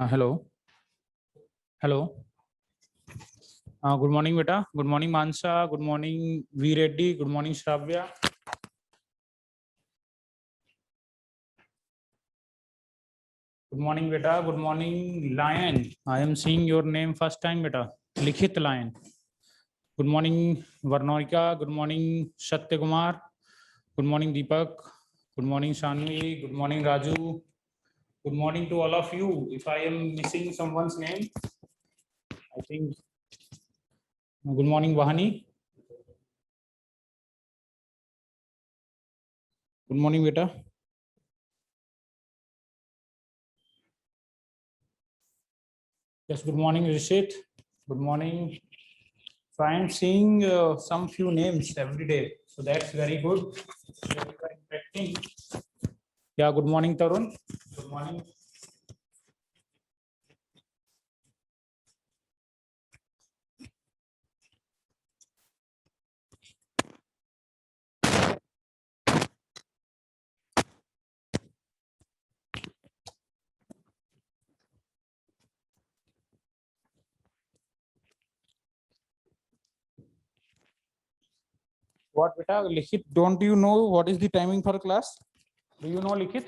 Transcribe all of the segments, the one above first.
Hello hello. Good morning बेटा। Good morning Mansa. Good morning V Reddy. Good morning Shravya. Good morning बेटा। Good morning lion. I am seeing your name first time बेटा। Likhith lion. Good morning Varnorika. Good morning Satya Kumar. Good morning Deepak. Good morning Shanvi. Good morning Raju. Good morning to all of you. If I am missing someone's name, I think. Good morning Vahini. Good morning बेटा. Yes, good morning, Rishit. Good morning. So I am seeing some few names every day. So that's very good. So you are interacting. Yeah, good morning, Tarun. Good morning. What beta? Likhit, don't you know what is the timing for class? Do you know, Likhit?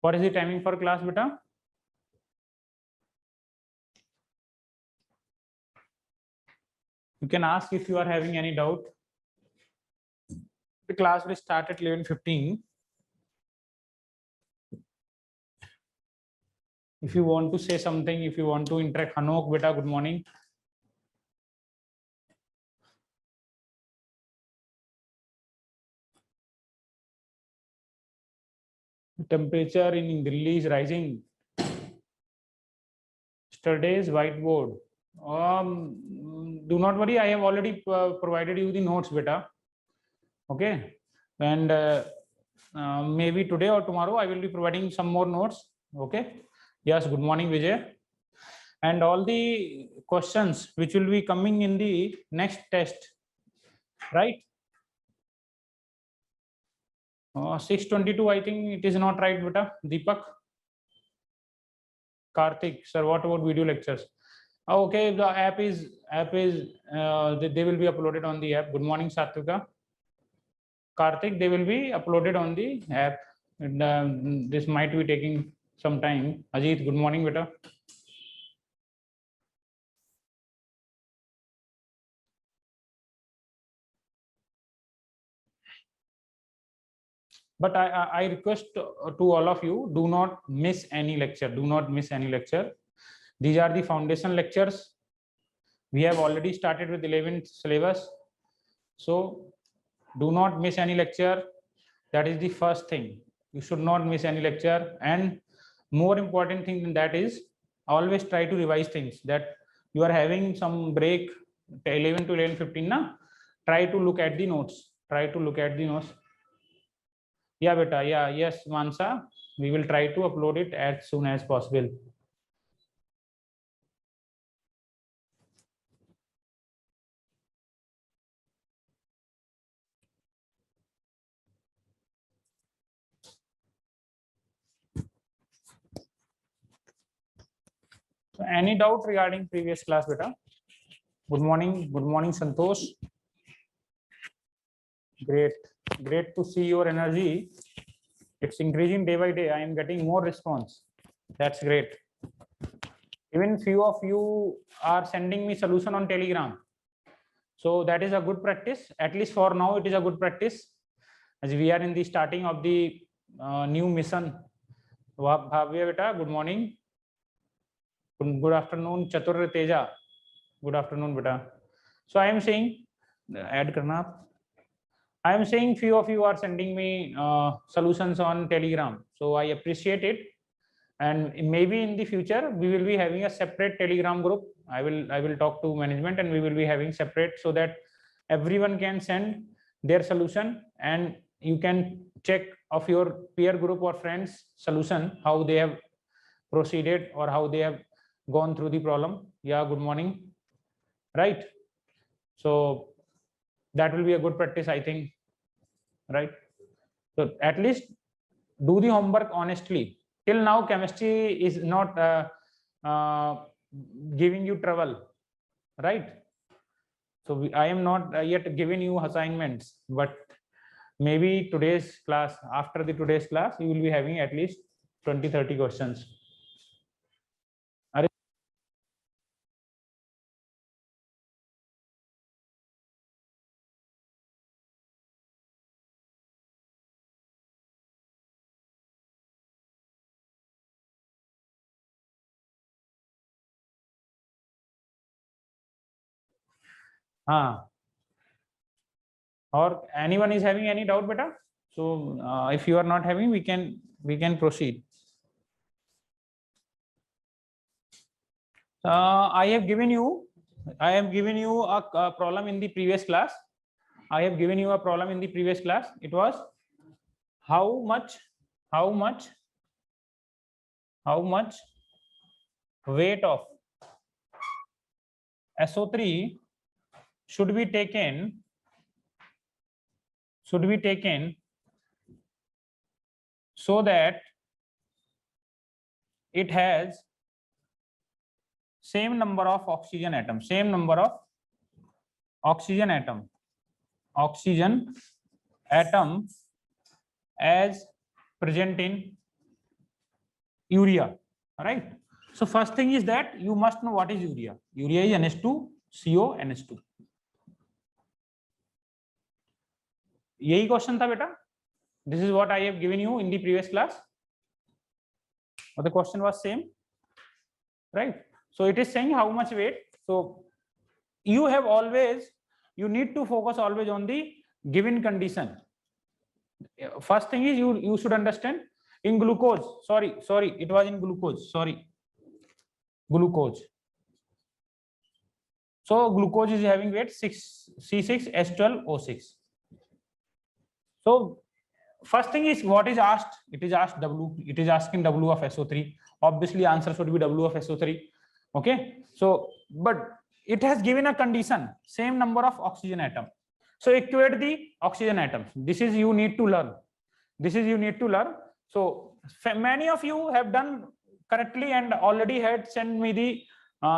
What is the timing for class beta? You can ask if you are having any doubt. The class will start at 11:15. If you want to say something, if you want to interact, Hanok beta, good morning. Temperature in Delhi is rising. Yesterday's whiteboard. Do not worry, I have already provided you the notes beta. Okay, and maybe today or tomorrow I will be providing some more notes. Okay. Yes, good morning Vijay. And all the questions which will be coming in the next test, right? 6:22, I think it is not right beta. Deepak. Karthik sir, what about video lectures? Okay, the app is they will be uploaded on the app. Good morning Satvika. Karthik, they will be uploaded on the app. And, this might be taking some time. Ajit, good morning beta. But I request to all of you, do not miss any lecture. Do not miss any lecture. These are the foundation lectures. We have already started with 11th syllabus. So do not miss any lecture. That is the first thing. You should not miss any lecture. And more important thing than that is always try to revise things. That you are having some break 11 to 11:15 na, try to look at the notes. Try to look at the notes. Yeah beta, yeah, yes Mansa, we will try to upload it as soon as possible. So any doubt regarding previous class beta? Good morning Santosh. Great to see your energy. It's increasing day by day. I am getting more response. That's great. Even few of you are sending me solution on Telegram. So that is a good practice. At least for now, it is a good practice. As we are in the starting of the new mission. Bhavya beta, good morning. Good afternoon, Chatur Teja. Good afternoon beta. So I am saying, add karna. I am saying few of you are sending me solutions on Telegram. So I appreciate it. And maybe in the future we will be having a separate Telegram group. I will talk to management and we will be having separate so that everyone can send their solution and you can check of your peer group or friends solution, how they have proceeded or how they have gone through the problem. Yeah, good morning. Right. So that will be a good practice, I think. Right. So at least do the homework honestly. till now chemistry is not giving you trouble, right? So I am not yet giving you assignments, but maybe today's class, after the today's class, you will be having at least 20-30 questions. Or anyone is having any doubt, beta? So if you are not having, we can proceed. I have given you a problem in the previous class. It was how much weight of SO3 should be taken so that it has same number of oxygen atom as present in urea, right? So first thing is that you must know what is urea. Urea is NH2CO NH2. यही question था बेटा. This is what I have given you in the previous class. But the question was same, right? So it is saying how much weight. So you need to focus always on the given condition. First thing is you should understand in glucose. Sorry, it was in glucose. Glucose. So glucose is having weight 6C6H12O6. So first thing is what is asked. It is asked W. It is asking W of SO3. Obviously, answer should be W of SO3. Okay. So, but it has given a condition, same number of oxygen atom. So equate the oxygen atoms. This is you need to learn. So many of you have done correctly and already had sent me the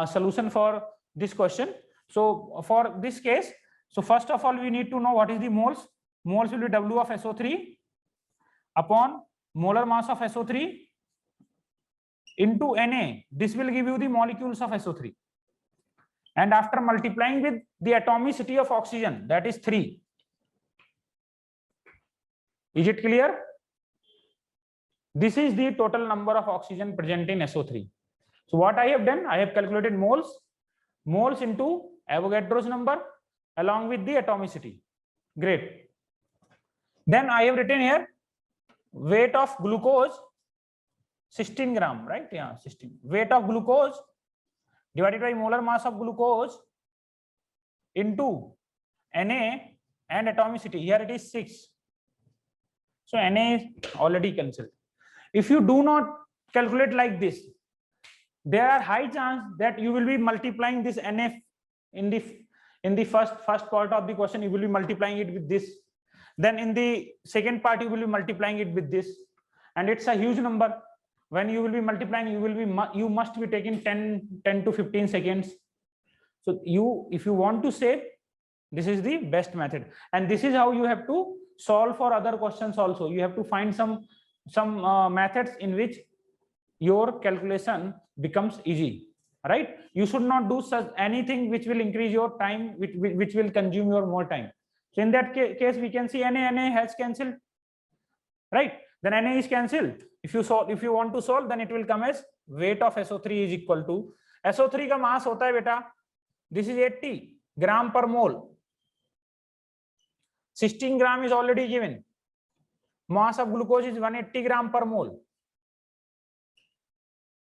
solution for this question. So for this case, so first of all, we need to know what is the moles. Moles will be W of SO3 upon molar mass of SO3 into Na. This will give you the molecules of SO3. And after multiplying with the atomicity of oxygen, that is 3. Is it clear? This is the total number of oxygen present in SO3. So what I have done, I have calculated moles into Avogadro's number along with the atomicity. Great. Then I have written here weight of glucose 16 gram, right? Yeah, 16. Weight of glucose divided by molar mass of glucose into Na and atomicity. Here it is 6. So Na is already cancelled. If you do not calculate like this, there are high chance that you will be multiplying this Na in the first part of the question. You will be multiplying it with this. Then in the second part, you will be multiplying it with this, and it's a huge number. When you will be multiplying, you must be taking 10 to 15 seconds. So if you want to save, this is the best method, and this is how you have to solve for other questions also. You have to find some methods in which your calculation becomes easy, right? You should not do such anything which will increase your time, which will consume your more time. So in that case, we can see Na has cancelled, right? Then Na is cancelled. If you want to solve, then it will come as weight of SO3 is equal to SO3 का mass होता है बेटा. This is 80 gram per mole. 16 gram is already given. Mass of glucose is 180 gram per mole,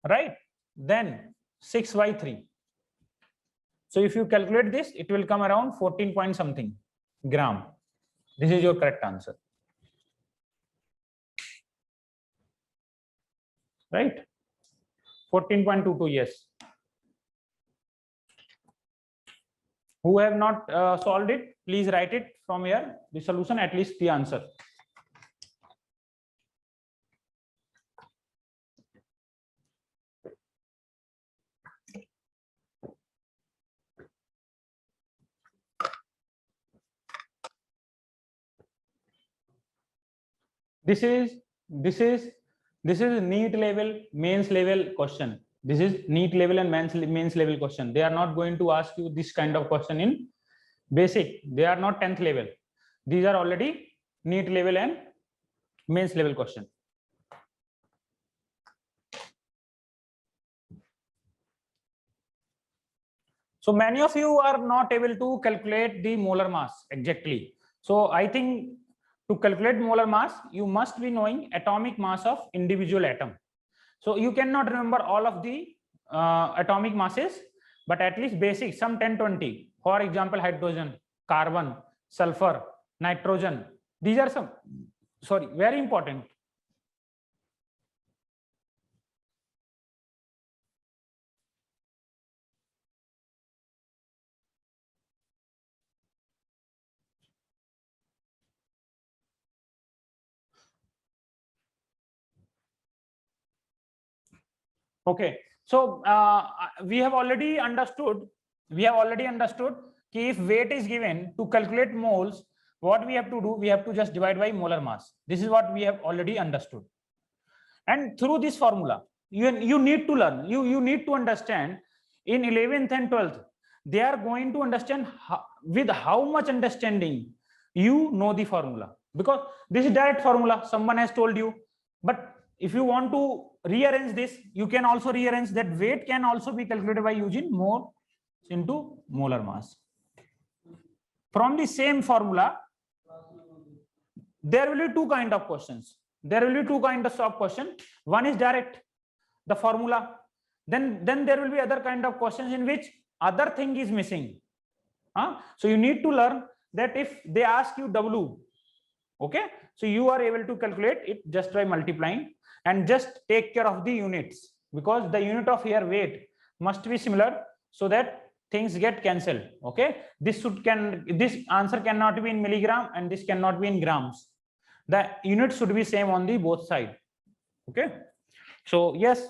right? Then 6 by 3. So if you calculate this, it will come around 14 point something gram. This is your correct answer, right? 14.22. Yes. Who have not solved it, please write it from here, the solution, at least the answer. This is NEET level, mains level question. This is NEET level and mains level question. They are not going to ask you this kind of question in basic. They are not 10th level. These are already NEET level and mains level question. So many of you are not able to calculate the molar mass exactly. So I think to calculate molar mass, you must be knowing atomic mass of individual atom. So you cannot remember all of the atomic masses, but at least basic, some 10, 20. For example, hydrogen, carbon, sulfur, nitrogen. These are some, sorry, very important. Okay, so we have already understood if weight is given, to calculate moles, what we have to do, we have to just divide by molar mass. This is what we have already understood. And through this formula, you need to learn, you need to understand in 11th and 12th, they are going to understand with how much understanding you know the formula, because this is direct formula, someone has told you. But if you want to rearrange this, you can also rearrange that. Weight can also be calculated by using mole into molar mass. From the same formula, there will be two kind of questions. There will be two kinds of question. One is direct, the formula. Then there will be other kind of questions in which other thing is missing. So you need to learn that if they ask you W, okay, so you are able to calculate it just by multiplying, and just take care of the units, because the unit of here weight must be similar, so that things get cancelled. Okay, this answer cannot be in milligram and this cannot be in grams. The unit should be same on the both side. Okay, so yes.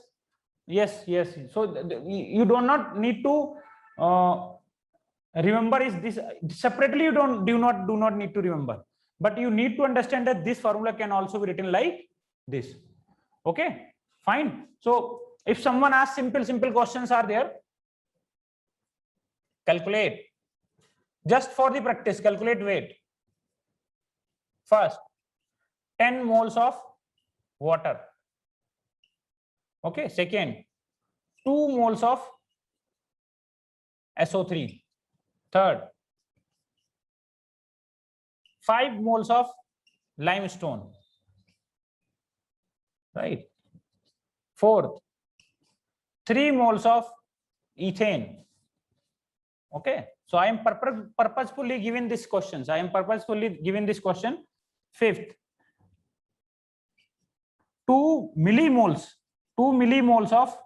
So you do not need to remember is this separately. You do not need to remember, but you need to understand that this formula can also be written like this. Okay, fine. So if someone asks simple questions are there, calculate, just for the practice, calculate weight. First, 10 moles of water. Okay, second, 2 moles of SO3. Third, 5 moles of limestone. Right. Fourth, 3 moles of ethane. Okay, so I am purposefully giving these questions. Fifth, 2 millimoles of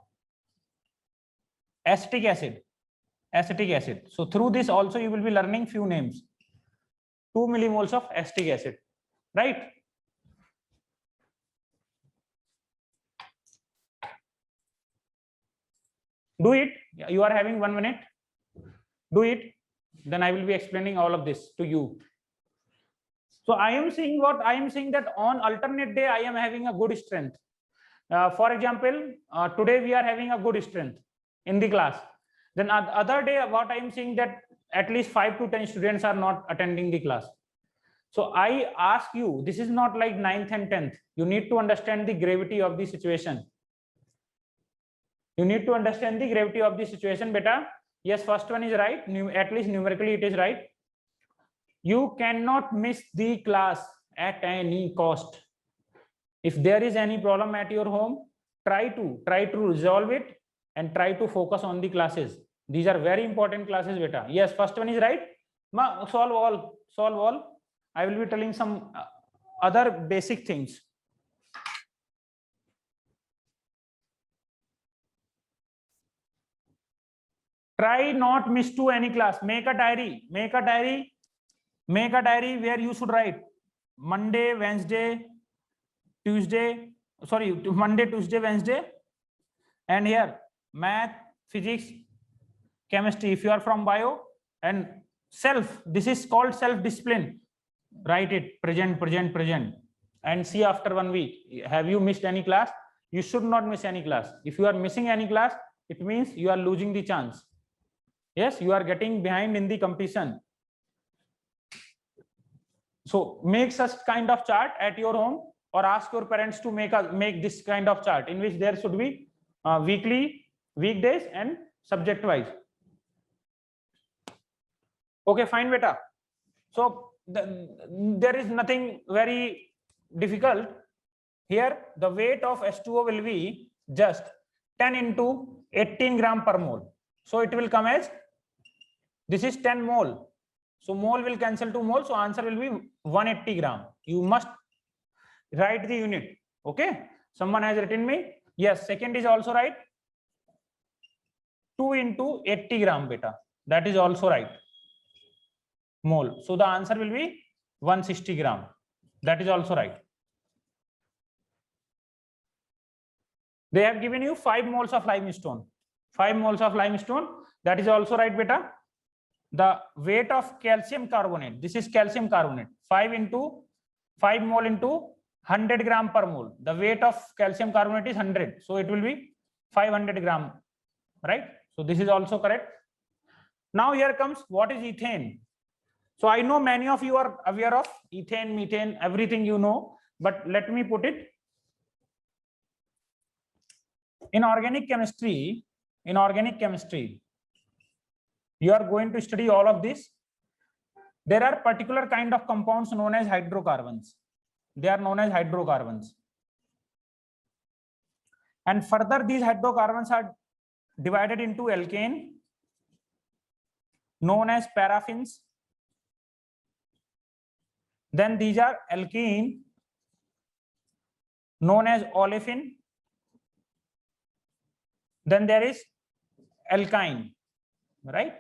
acetic acid. So through this also you will be learning few names. 2 millimoles of acetic acid, right? Do it. You are having 1 minute. Do it. Then I will be explaining all of this to you. So I am saying that on alternate day I am having a good strength. For example, today we are having a good strength in the class. Then other day, what I am saying that at least 5 to 10 students are not attending the class. So I ask you, this is not like 9th and 10th. You need to understand the gravity of the situation. Beta. Yes, first one is right. At least numerically it is right. You cannot miss the class at any cost. If there is any problem at your home, try to resolve it and try to focus on the classes. These are very important classes, beta. Yes, first one is right. Solve all. I will be telling some other basic things. Try not miss to any class. Make a diary where you should write Monday, Tuesday, Wednesday, and here math, physics, chemistry if you are from bio, and self. This is called self discipline. Write it present. and see after 1 week, have you missed any class? You should not miss any class. If you are missing any class, it means you are losing the chance. Yes, you are getting behind in the competition. So make such kind of chart at your home, or ask your parents to make this kind of chart in which there should be weekly, weekdays and subject wise. Okay, fine beta. So there is nothing very difficult here. The weight of H2O will be just 10 into 18 gram per mole. So it will come as, this is 10 mole. So mole will cancel to mole. So answer will be 180 gram. You must write the unit. Okay. Someone has written me. Yes. Second is also right. 2 into 80 gram beta. That is also right. Mole. So the answer will be 160 gram. That is also right. They have given you 5 moles of limestone. 5 moles of limestone. That is also right beta. The weight of calcium carbonate, this is calcium carbonate, 5 mole into 100 gram per mole. The weight of calcium carbonate is 100, so it will be 500 gram, right? So this is also correct. Now here comes, what is ethane? So I know many of you are aware of ethane, methane, everything you know, but let me put it. In organic chemistry, you are going to study all of this. There are particular kind of compounds known as hydrocarbons. They are known as hydrocarbons. And further, these hydrocarbons are divided into alkane, known as paraffins. Then these are alkene, known as olefin. Then there is alkyne, right?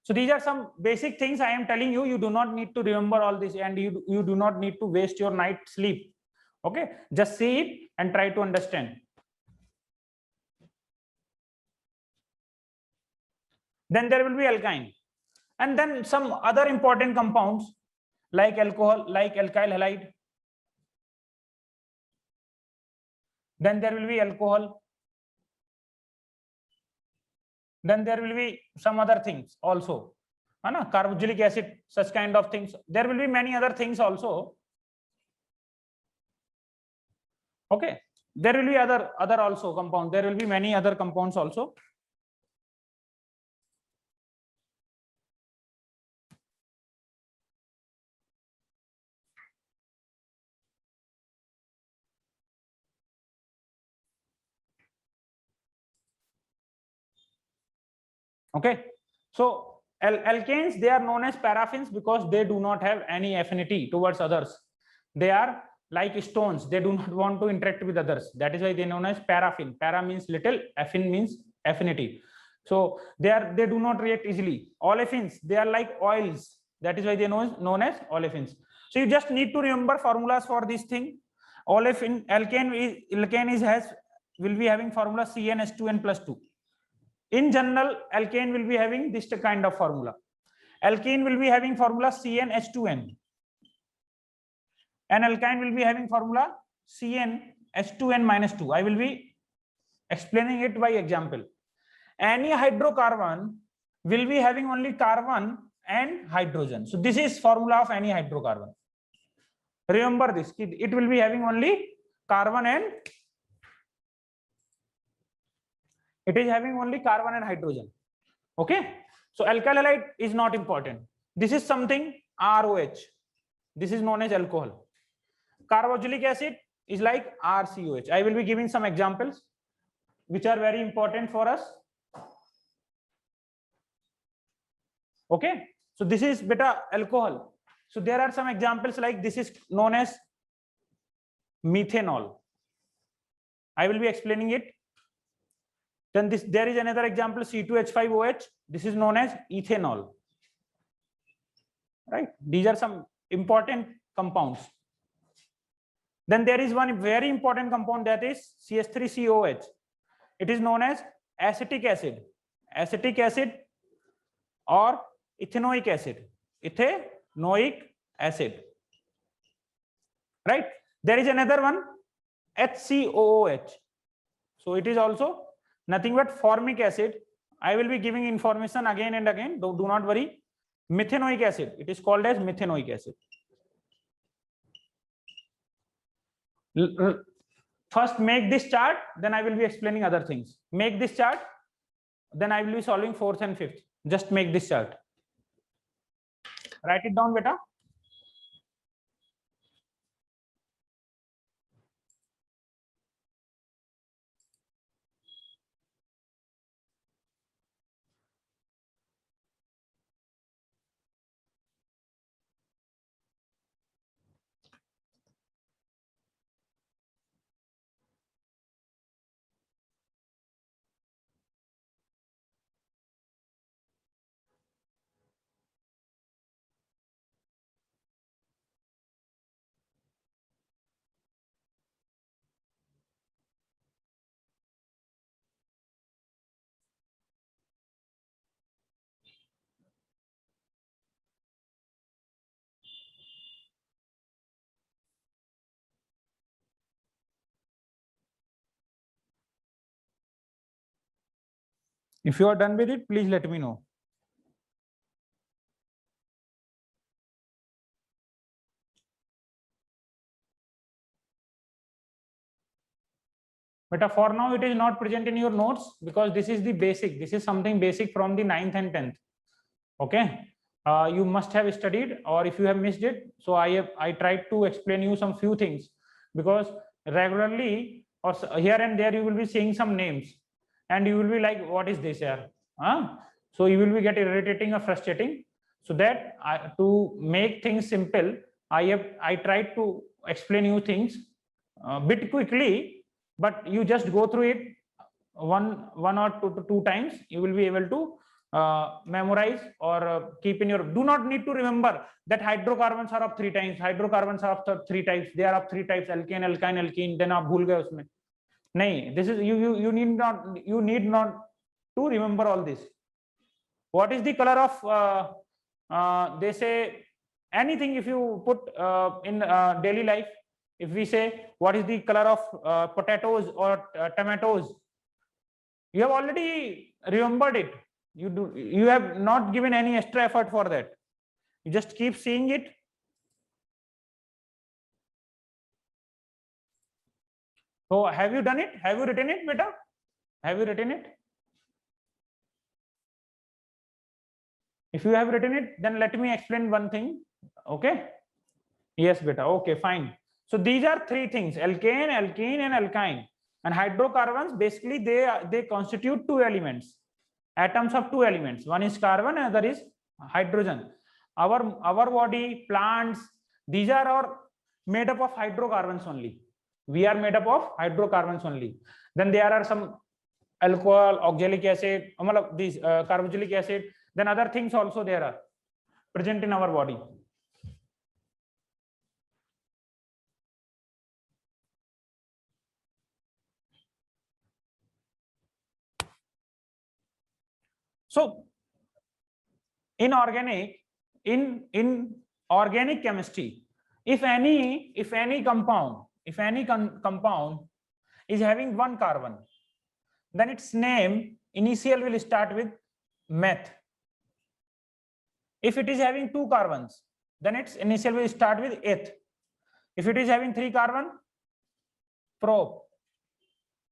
So these are some basic things I am telling you. You do not need to remember all this, and you do not need to waste your night sleep. Okay, just see it and try to understand. Then there will be alkyne, and then some other important compounds like alcohol, like alkyl halide. Then there will be alcohol. Then there will be some other things also, carboxylic acid, such kind of things. There will be many other things also. Okay, there will be other also compound. There will be many other compounds also. Okay, so alkanes, they are known as paraffins because they do not have any affinity towards others. They are like stones. They do not want to interact with others. That is why they are known as paraffin. Para means little, affin means affinity. So they do not react easily. Olefins, they are like oils. That is why they are known as olefins. So you just need to remember formulas for this thing. Olefin, alkane will be having formula CnH2n plus 2. In general, alkane will be having this kind of formula. Alkene will be having formula CnH2n. And alkyne will be having formula CnH2n minus 2. I will be explaining it by example. Any hydrocarbon will be having only carbon and hydrogen. So this is formula of any hydrocarbon. Remember this, it will be having only carbon and hydrogen. Okay, so alkyl halide is not important. This is something ROH. This is known as alcohol. Carboxylic acid is like RCOH. I will be giving some examples which are very important for us. Okay, so this is beta alcohol. So there are some examples like this is known as methanol. I will be explaining it. Then there is another example, C2H5OH. This is known as ethanol. Right? These are some important compounds. Then there is one very important compound, that is CH3COH. It is known as acetic acid. Acetic acid or ethanoic acid. Ethanoic acid. Right? There is another one, HCOOH. So it is also nothing but formic acid. I will be giving information again and again. Do not worry. Methanoic acid. It is called as methanoic acid. First make this chart, then I will be explaining other things. Make this chart, then I will be solving fourth and fifth. Just make this chart. Write it down, beta. If you are done with it, please let me know. But for now, it is not present in your notes because this is the basic. This is something basic from the 9th and 10th. Okay. You must have studied, or if you have missed it, so I tried to explain you some few things, because regularly or here and there you will be seeing some names and you will be like, what is this here? So you will be get irritating or frustrating. So that to make things simple, I tried to explain you things a bit quickly, but you just go through it one or two times. You will be able to memorize or keep in your. Do not need to remember that hydrocarbons are of 3 types. Hydrocarbons are of 3 types. They are of 3 types: alkane, alkyne, alkene. Then आप भूल गए उसमें. नहीं, this is you need not to remember all this. What is the color of they say anything? If you put in daily life, if we say what is the color of potatoes or tomatoes, you have already remembered it. You have not given any extra effort for that. You just keep seeing it. So have you done it? Have you written it, beta? Have you written it? If you have written it, then let me explain one thing. Okay. Yes, beta. Okay, fine. So these are 3 things: alkane, alkene, and alkyne. And hydrocarbons, basically they constitute 2 elements, atoms of 2 elements. One is carbon, another is hydrogen. Our body, plants, these are all made up of hydrocarbons only. We are made up of hydrocarbons only. Then there are some alcohol, oxalic acid, these carboxylic acid. Then other things also there are present in our body. So in organic chemistry, if any compound is having 1 carbon, then its name initial will start with meth. If it is having 2 carbons, then its initial will start with eth. If it is having 3 carbon, prop.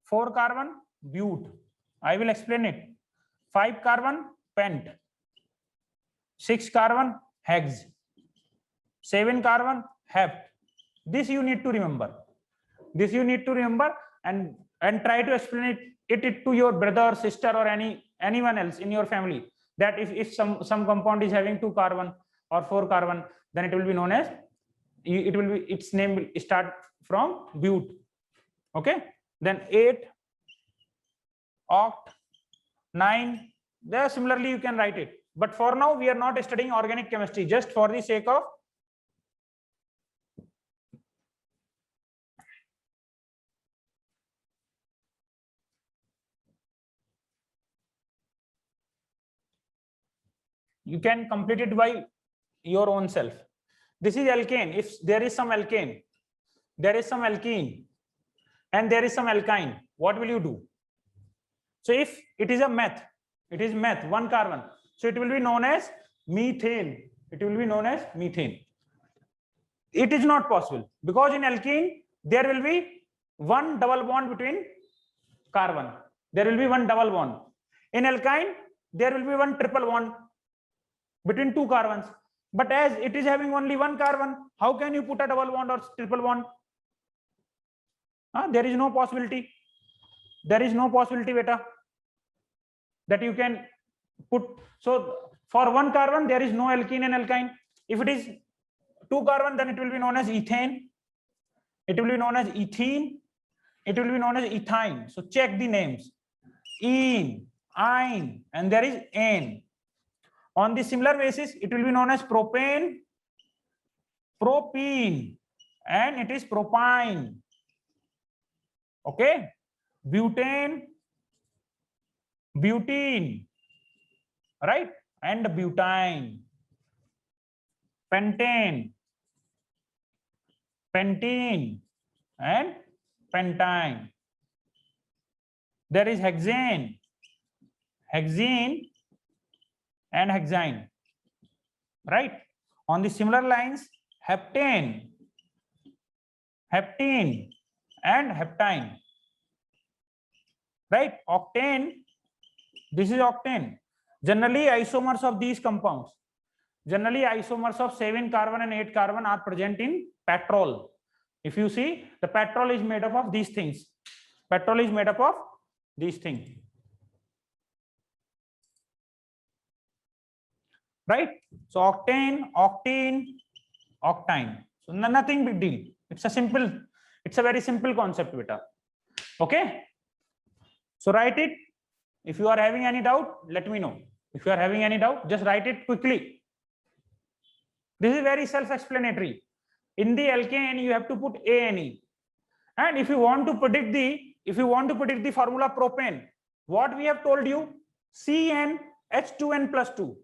4 carbon, but. I will explain it. 5 carbon, pent. 6 carbon, hex. 7 carbon, hept. This you need to remember. This you need to remember and try to explain it to your brother, sister, or anyone else in your family. That if some compound is having 2 carbon or 4 carbon, then it will be known as, its name will start from but. Okay. Then 8, oct, 9. There similarly you can write it. But for now we are not studying organic chemistry, just for the sake of you can complete it by your own self. This is alkane. If there is some alkane, there is some alkene and there is some alkyne, what will you do? So if it is a meth, it is meth, one carbon, so it will be known as methane. It will be known as methane. It is not possible because in alkene there will be one double bond between carbon. There will be one double bond. In alkyne there will be one triple bond between two carbons. But as it is having only one carbon, how can you put a double bond or triple bond? There is no possibility. There is no possibility, beta, that you can put. So for one carbon there is no alkene and alkyne. If it is two carbon, then it will be known as ethane. It will be known as ethene. It will be known as ethyne. So check the names: ene, ine, and there is ane. On the similar basis, it will be known as propane, propene, and it is propine. Okay, butane, butene, right, and butane, pentane, pentene, and pentine. There is hexane, hexene, and hexine, right? On the similar lines, heptane, heptene, and heptine, right? Octane, this is octane. Generally isomers of these compounds, generally isomers of 7 carbon and 8 carbon are present in petrol. If you see, the petrol is made up of these things. Petrol is made up of these things, right? So octane, octene, octine. So nothing big deal. It's a very simple concept, beta. Okay. So write it. If you are having any doubt, let me know. If you are having any doubt, just write it quickly. This is very self-explanatory. In the alkane, you have to put ane. And if you want to predict the formula propane, what we have told you, CnH2n plus 2.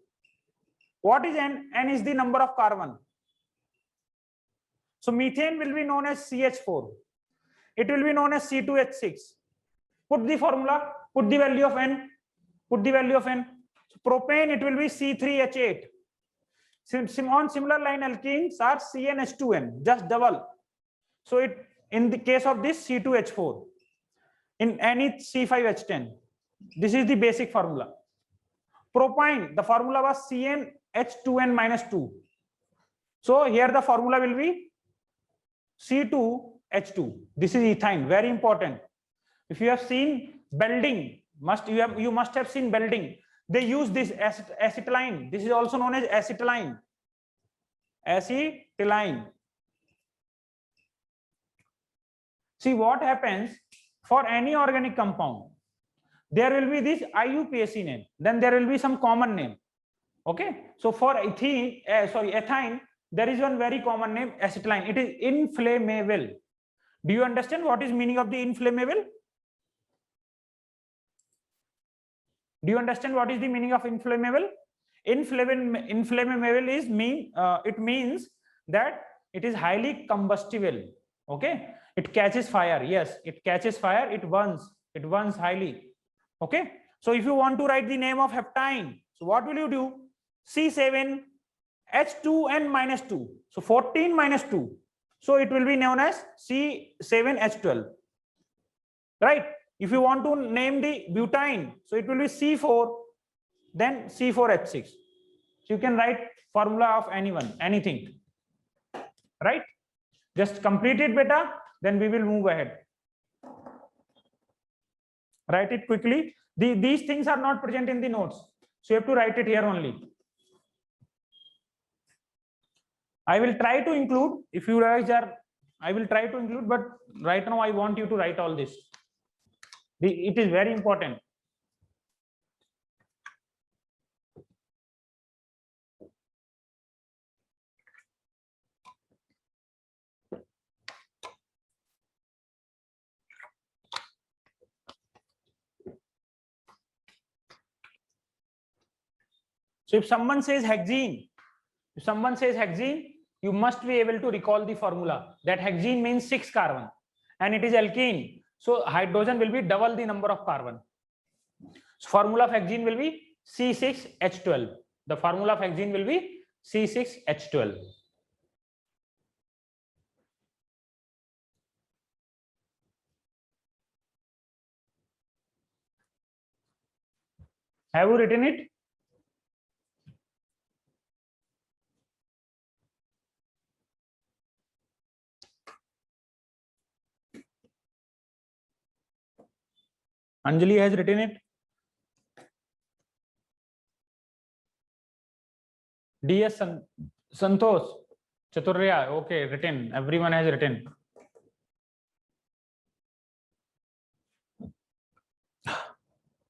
What is N? N is the number of carbon. So methane will be known as CH4. It will be known as C2H6. Put the formula, put the value of N, put the value of N. So propane, it will be C3H8. On similar line, alkenes are CnH2n, just double. So it, in the case of this, C2H4. In N it's C5H10. This is the basic formula. Propine, the formula was CnH2n minus 2. So here the formula will be C2H2. This is ethyne, very important. If you have seen welding, you must have seen welding. They use this acetylene. This is also known as acetylene. Acetylene. See what happens for any organic compound. There will be this IUPAC name. Then there will be some common name. Okay. So for ethine, there is one very common name, acetylene. It is inflammable. Do you understand what is meaning of the inflammable? Do you understand what is the meaning of inflammable? Inflammable is it means that it is highly combustible. Okay, it catches fire. Yes, it catches fire. It burns highly. Okay, so if you want to write the name of heptine, so what will you do? C7H2n minus 2. So 14 minus 2. So it will be known as C7H12. Right? If you want to name the butane, so it will be C4, then C4H6. So you can write formula of anything. Right? Just complete it, beta. Then we will move ahead. Write it quickly. These things are not present in the notes. So you have to write it here only. I will try to include, if you guys are, I will try to include, but right now I want you to write all this. It is very important. So if someone says hexene, you must be able to recall the formula that hexene means 6 carbon and it is alkene, so hydrogen will be double the number of carbon. So formula of hexene will be C6H12. The formula of hexene will be C6H12. Have you written it? Anjali has written it. DS Santosh Chaturya, okay, written. Everyone has written.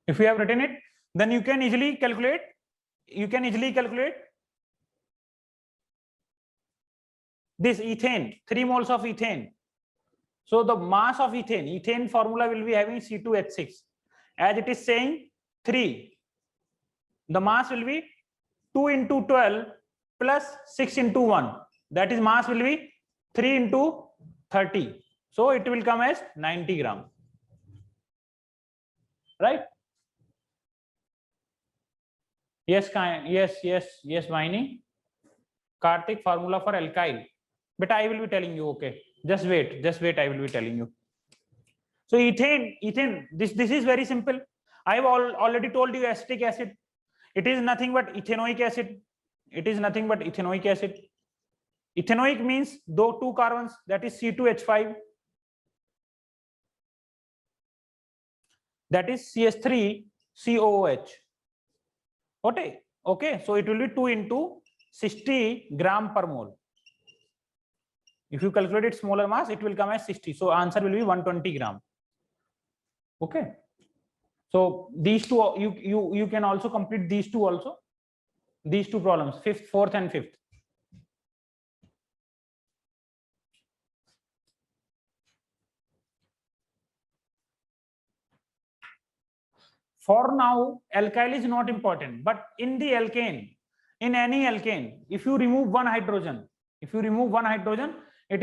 If you have written it, then you can easily calculate. You can easily calculate this ethane, 3 moles of ethane. So the mass of ethane formula will be having C2H6. As it is saying 3, the mass will be 2 into 12 plus 6 into 1. That is mass will be 3 into 30. So it will come as 90 gram. Right? Yes, yes, Vaini. Karthik, formula for alkyl. But I will be telling you, okay. Just wait, I will be telling you. So ethane, this is very simple. I have already told you acetic acid. It is nothing but ethanoic acid. It is nothing but ethanoic acid. Ethanoic means though 2 carbons, that is C2H5. That is CH3COOH. Okay, so it will be 2 into 60 gram per mole. If you calculate its molar mass, it will come as 60. So answer will be 120 gram. Okay. So these two, you can also complete these two also. These two problems, 5th, 4th, and 5th. For now, alkyl is not important, but in the alkane, in any alkane, if you remove one hydrogen, it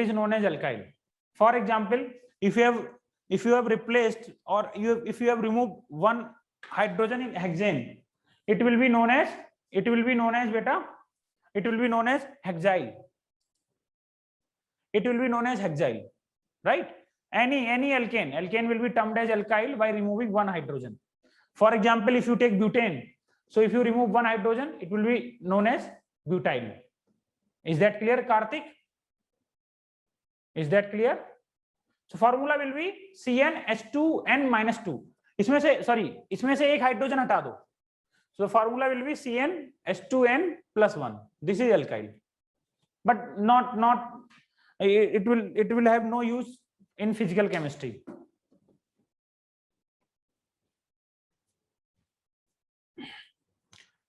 is known as alkyl. For example, if you have replaced or if you have removed one hydrogen in hexane, it will be known as hexyl. It will be known as hexyl, right? Any alkane will be termed as alkyl by removing one hydrogen. For example, if you take butane, so if you remove one hydrogen, it will be known as butyl. Is that clear, Karthik? Is that clear? So formula will be CnH2n-2. इसमें से एक hydrogen हटा दो. So formula will be CnH2n+1. This is alkyl, but not it will have no use in physical chemistry.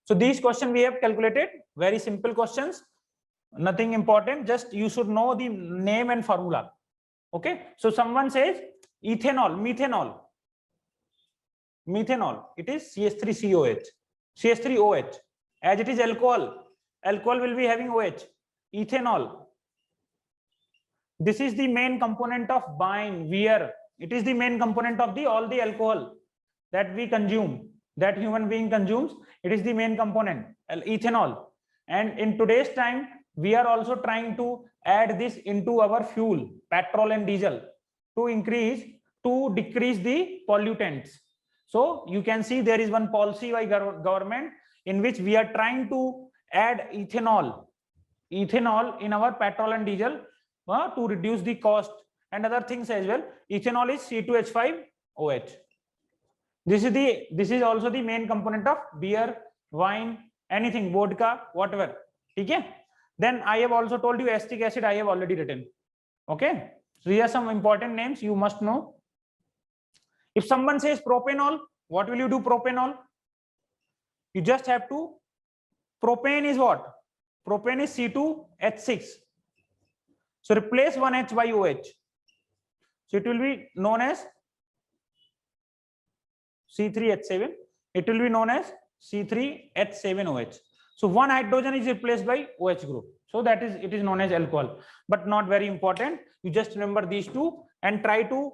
So these questions we have calculated, very simple questions, nothing important, just you should know the name and formula. Okay, so someone says ethanol, methanol, it is CH3COH, CH3OH. As it is alcohol will be having OH. Ethanol, this is the main component of wine, beer. It is the main component of all the alcohol that we consume, that human being consumes. It is the main component, ethanol. And in today's time, we are also trying to add this into our fuel, petrol and diesel, to decrease the pollutants. So you can see there is one policy by government in which we are trying to add ethanol in our petrol and diesel to reduce the cost and other things as well. Ethanol is C2H5OH. This is also the main component of beer, wine, anything, vodka, whatever. Okay. Then I have also told you acetic acid I have already written. Okay. So here are some important names you must know. If someone says propanol, what will you do? Propanol, you just have to, propane is what? Propane is C2H6. So replace one H by OH. So it will be known as C3H7. It will be known as C3H7OH. So one hydrogen is replaced by OH group. So that is, it is known as alcohol, but not very important. You just remember these two and try to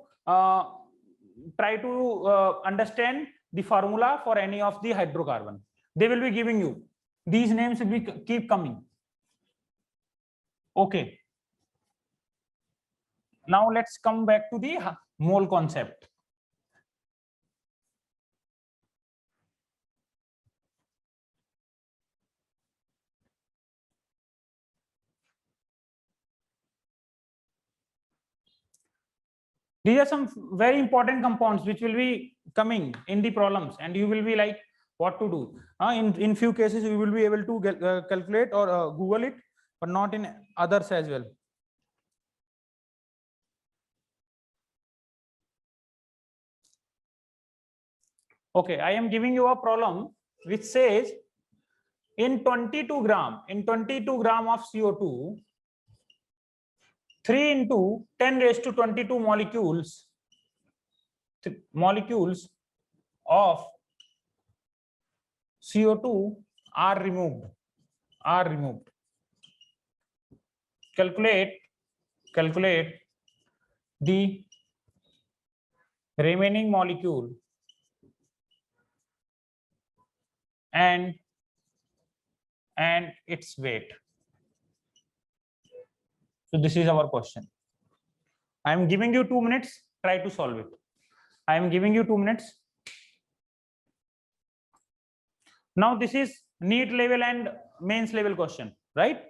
understand the formula for any of the hydrocarbon. They will be giving you. These names will be keep coming. Okay. Now let's come back to the mole concept. These are some very important compounds which will be coming in the problems, and you will be like, what to do. In few cases you will be able to calculate or Google it, but not in others as well. Okay, I am giving you a problem which says in 22 gram of CO2, 3 into 10 raised to 22 molecules of CO2 are removed. Calculate the remaining molecule and its weight. So this is our question. I am giving you 2 minutes. Try to solve it. I am giving you 2 minutes. Now this is NEET level and mains level question, right?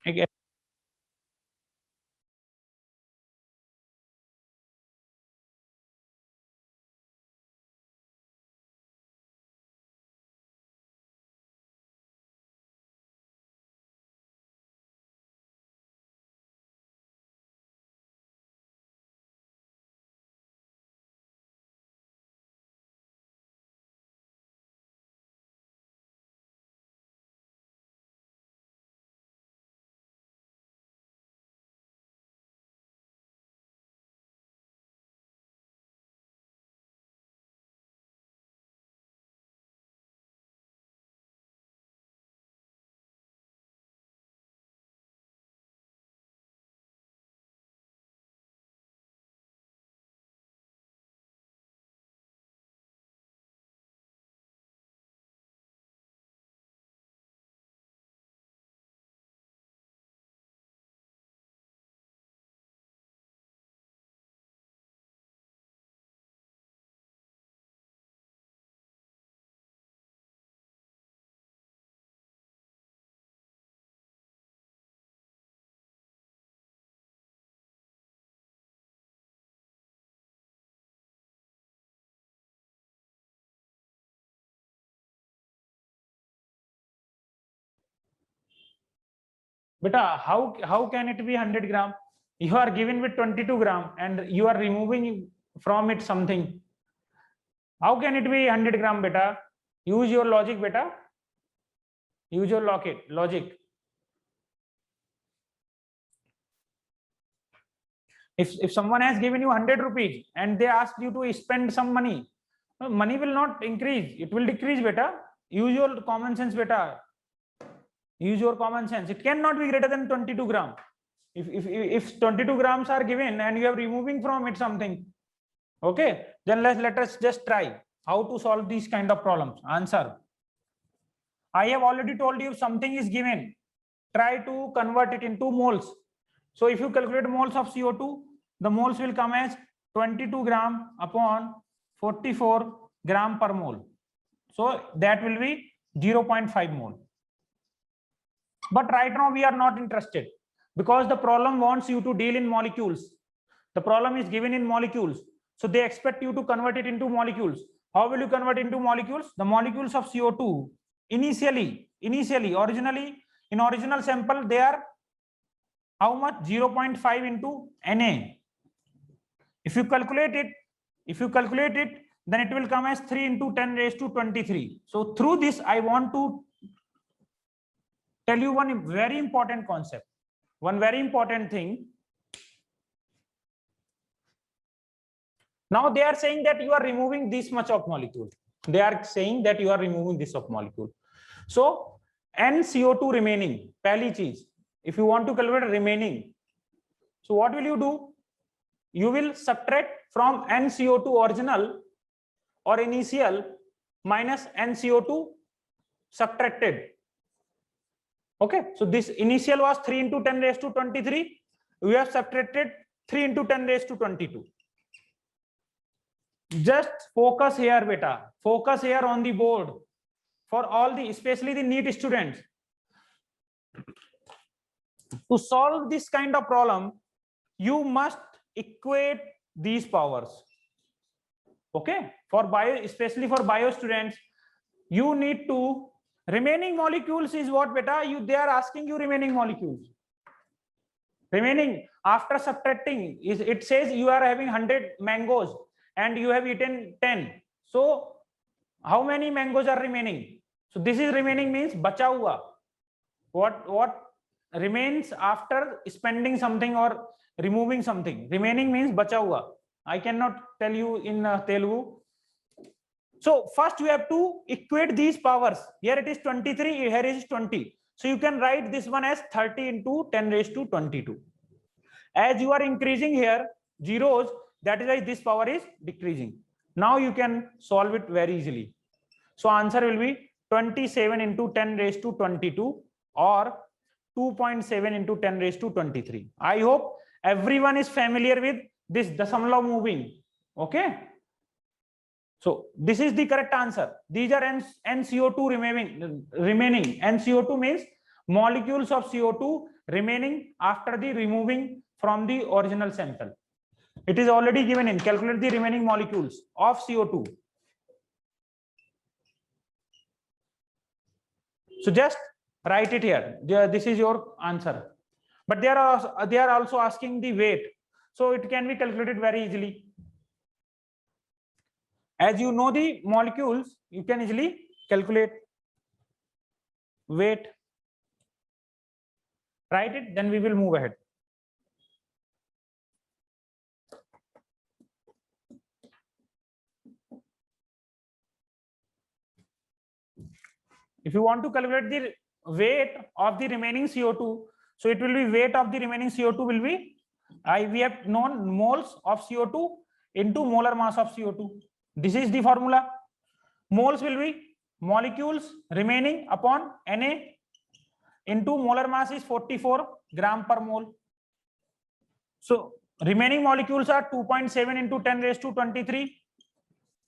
Okay. Beta, how can it be 100 gram? You are given with 22 gram and you are removing from it something. How can it be 100 gram, beta? Use your logic, beta. Use your logic. If someone has given you 100 rupees and they ask you to spend some money, money will not increase, it will decrease, beta. Use your common sense, beta. Use your common sense. It cannot be greater than 22 gram. If 22 grams are given and you are removing from it something, okay, then let us just try how to solve these kind of problems. Answer. I have already told you, if something is given, try to convert it into moles. So if you calculate moles of CO2, the moles will come as 22 gram upon 44 gram per mole. So that will be 0.5 mole. But right now we are not interested because the problem wants you to deal in molecules. The problem is given in molecules. So they expect you to convert it into molecules. How will you convert into molecules? The molecules of CO2 initially, originally, in original sample, they are how much? 0.5 into Na. If you calculate it, then it will come as 3 into 10 raised to 23. So through this, I want to tell you one very important concept, one very important thing. Now they are saying that you are removing this much of molecule. They are saying that you are removing this of molecule. So NCO2 remaining, pehli cheez, if you want to calculate remaining, so what will you do? You will subtract from NCO2 original or initial minus NCO2 subtracted. Okay, so this initial was 3 into 10 raised to 23. We have subtracted 3 into 10 raised to 22. Just focus here, beta. Focus here on the board. For all the, especially the NEET students, to solve this kind of problem, you must equate these powers. Okay, for bio, especially for bio students, you need to, remaining molecules is what, beta? They are asking you remaining molecules. Remaining after subtracting is, it says you are having 100 mangoes and you have eaten 10. So how many mangoes are remaining? So this is remaining means bacha hua. What remains after spending something or removing something? Remaining means bacha hua. I cannot tell you in Telugu. So first you have to equate these powers. Here it is 23, here it is 20. So you can write this one as 30 into 10 raised to 22. As you are increasing here zeros, that is why this power is decreasing. Now you can solve it very easily. So answer will be 27 into 10 raised to 22 or 2.7 into 10 raised to 23. I hope everyone is familiar with this Dasamlav moving. Okay. So this is the correct answer. These are NCO2 remaining. NCO2 means molecules of CO2 remaining after the removing from the original sample. It is already given in. Calculate the remaining molecules of CO2. So just write it here. This is your answer. But they are also asking the weight. So it can be calculated very easily. As you know the molecules, you can easily calculate weight. Write it, then we will move ahead. If you want to calculate the weight of the remaining CO2, so it will be weight of the remaining CO2 will be, we have known moles of CO2 into molar mass of CO2. This is the formula. Moles will be molecules remaining upon Na into molar mass is 44 gram per mole. So remaining molecules are 2.7 into 10 raised to 23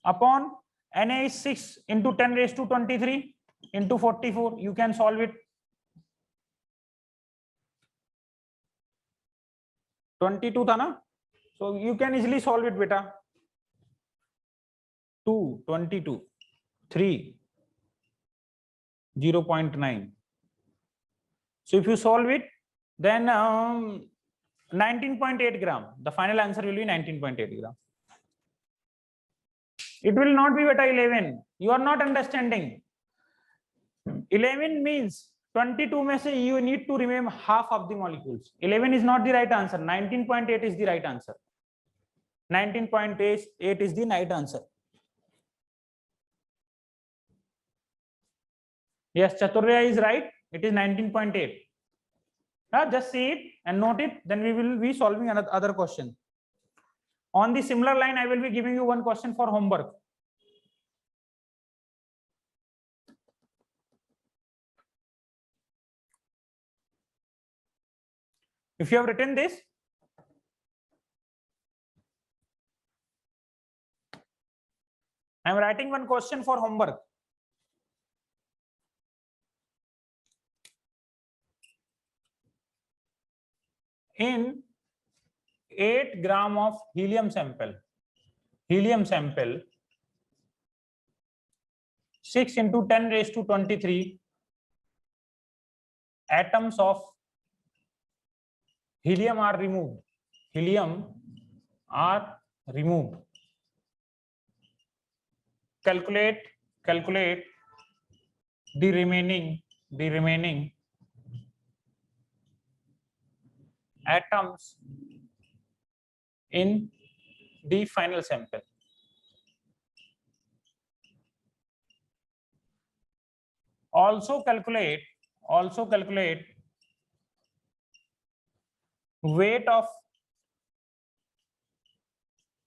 upon Na is 6 into 10 raised to 23 into 44. You can solve it. 22 tha na? So you can easily solve it, beta. 2, 22, 3, 0.9. So if you solve it, then 19.8 gram. The final answer will be 19.8 gram. It will not be beta 11. You are not understanding. 11 means 22 में से you need to remove half of the molecules. 11 is not the right answer. 19.8 is the right answer. 19.8 is the right answer. Yes, Chaturya is right. It is 19.8. Just see it and note it. Then we will be solving another question. On the similar line, I will be giving you one question for homework. If you have written this, I am writing one question for homework. In 8 gram of helium sample, helium sample, 6 into 10 raised to 23 atoms of helium are removed. Helium are removed. Calculate the remaining atoms in the final sample. Also calculate weight of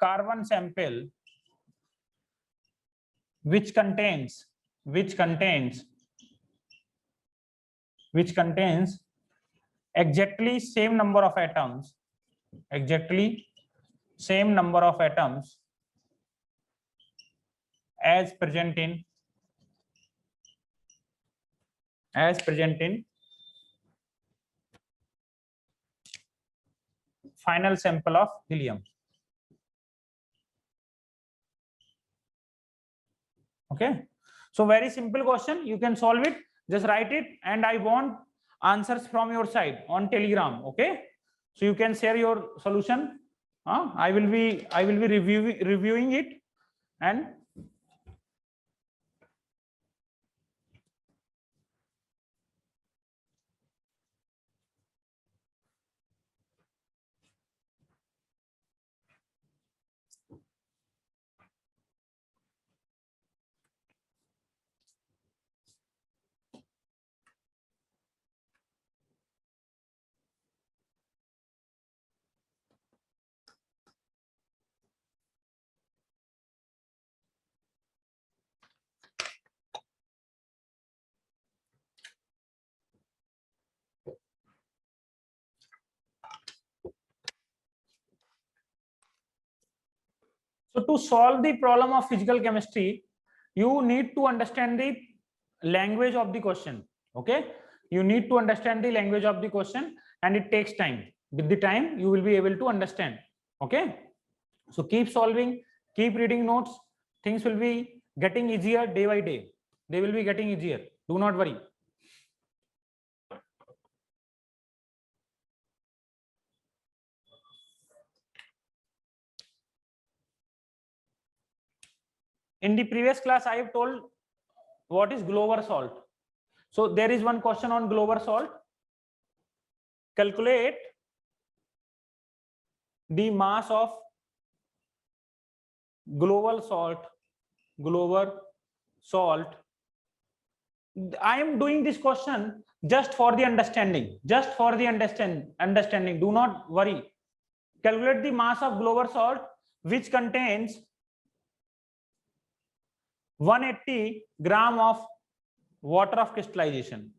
carbon sample which contains exactly same number of atoms as present in final sample of helium. Okay, so very simple question, you can solve it, just write it, and I want answers from your side on Telegram. Okay, so you can share your solution. I will be reviewing it, and so to solve the problem of physical chemistry, you need to understand the language of the question. Okay, you need to understand the language of the question, and it takes time. With the time, you will be able to understand. Okay, so keep solving, keep reading notes. Things will be getting easier day by day. They will be getting easier. Do not worry. In the previous class, I have told what is Glover salt. So there is one question on Glover salt. Calculate the mass of Glover salt. I am doing this question just for the understanding. Understanding. Do not worry. Calculate the mass of Glover salt, which contains 180 gram of water of crystallization.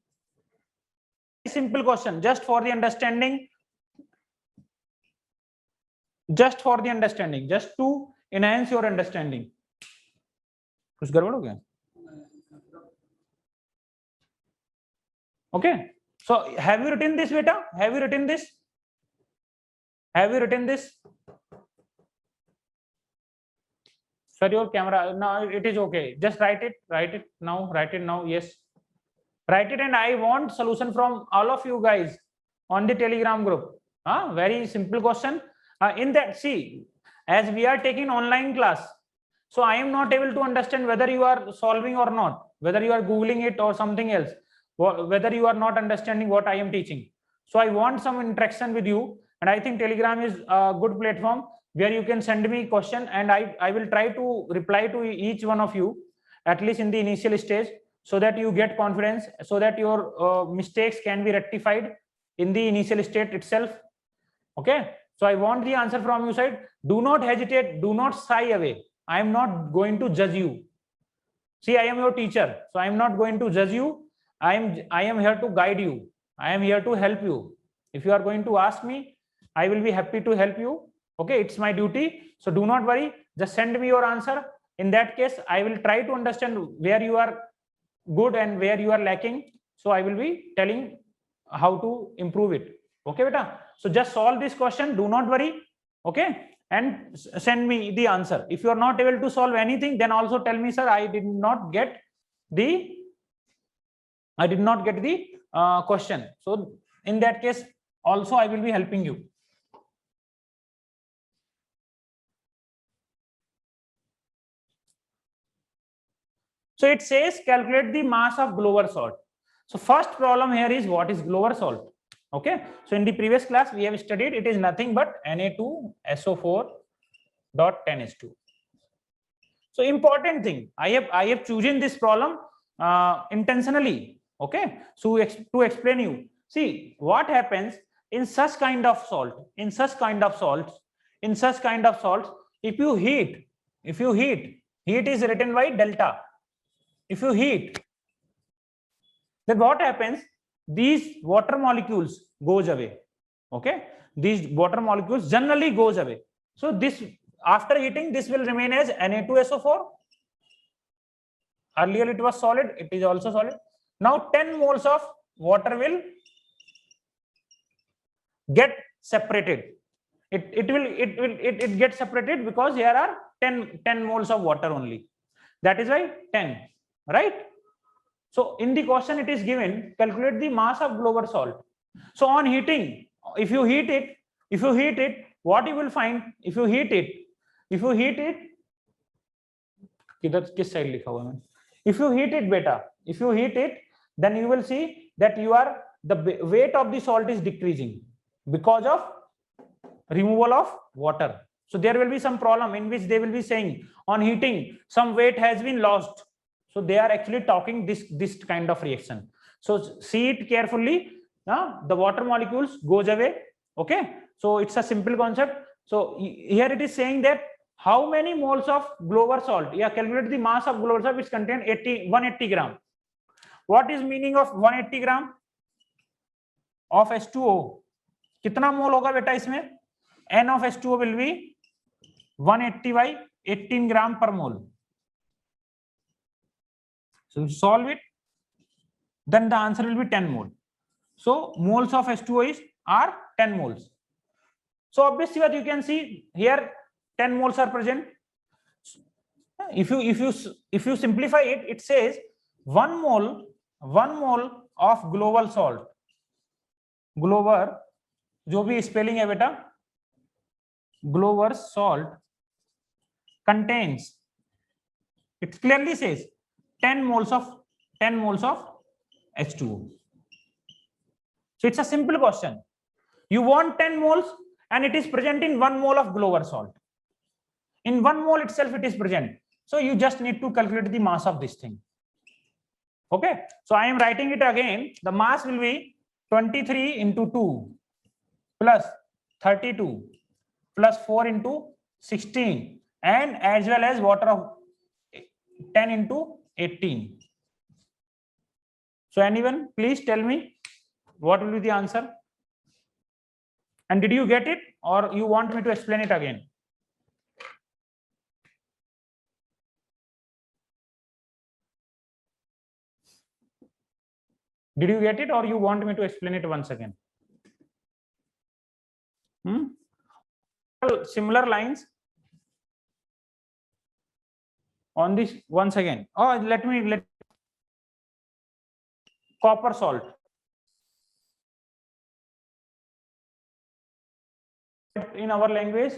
Simple question, just for the understanding, just to enhance your understanding. कुछ गड़बड़ हो गया? Okay, so have you written this, beta? Have you written this? Sir, your camera, no, it is okay. Just write it now. Yes, write it, and I want solution from all of you guys on the Telegram group. Very simple question. In that, see, as we are taking online class, so I am not able to understand whether you are solving or not, whether you are googling it or something else, whether you are not understanding what I am teaching. So I want some interaction with you, and I think Telegram is a good platform where you can send me question, and I will try to reply to each one of you, at least in the initial stage, so that you get confidence, so that your mistakes can be rectified in the initial state itself. Okay, so I want the answer from your side. Do not hesitate, do not shy away. I am not going to judge you. See, I am your teacher, so I am not going to judge you. I am here to guide you. I am here to help you. If you are going to ask me, I will be happy to help you. Okay, it's my duty. So do not worry. Just send me your answer. In that case, I will try to understand where you are good and where you are lacking. So I will be telling how to improve it. Okay, beta. So just solve this question. Do not worry. Okay. and send me the answer. If you are not able to solve anything, then also tell me, sir, I did not get the question. So in that case also I will be helping you. So it says calculate the mass of Glover salt. So first problem here is, what is Glover salt? Okay, so in the previous class we have studied, it is nothing but Na2SO4.10H2. So important thing, I have chosen this problem intentionally. Okay, so to explain you, see what happens in such kind of salt, if you heat, heat is written by delta. If you heat, then what happens? These water molecules goes away. Okay, these water molecules generally goes away. So this, after heating, this will remain as Na2SO4. Earlier it was solid, it is also solid. Now 10 moles of water will get separated. It gets separated because here are 10 moles of water only. That is why 10, right? So in the question it is given, calculate the mass of Glover salt. So on heating, if you heat it, what you will find? If you heat it, किधर किस side लिखा हुआ है? If you heat it, beta, then you will see that the weight of the salt is decreasing because of removal of water. So there will be some problem in which they will be saying on heating some weight has been lost. So they are actually talking this kind of reaction. So see it carefully. The water molecules goes away. Okay, so it's a simple concept. So here it is saying that how many moles of Glover salt? Yeah, calculate the mass of Glover salt which contain 180 gram. What is meaning of 180 gram of H2O? कितना मोल होगा बेटा इसमें? N of H2O will be 180 by 18 gram per mole. So solve it, then the answer will be 10 mole. So moles of H2O are 10 moles. So obviously what you can see here, 10 moles are present. If you simplify it, it says 1 mole of Glover salt. Glover, जो भी spelling है बेटा, Glover salt contains, it clearly says 10 moles of H2O. So it's a simple question. You want 10 moles and it is present in 1 mole of Glover salt. In 1 mole itself it is present. So you just need to calculate the mass of this thing. Okay, so I am writing it again. The mass will be 23 into 2 plus 32 plus 4 into 16 and as well as water of 10 into 18. So anyone, please tell me what will be the answer? And did you get it or you want me to explain it again? Did you get it or you want me to explain it once again? Similar lines on this once again. Oh, let copper salt. In our language,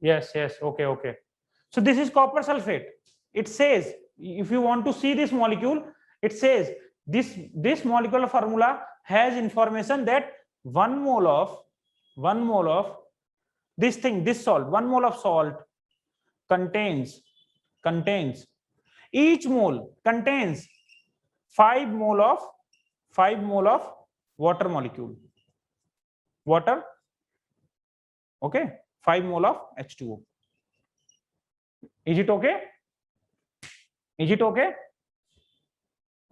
yes, okay. So this is copper sulfate. It says, if you want to see this molecule, it says this molecular formula has information that 1 mole of 1 mole of this thing, this salt, 1 mole of salt contains each mole contains 5 mole of water molecule, water. Okay, 5 mole of H2O. Is it okay? Is it okay?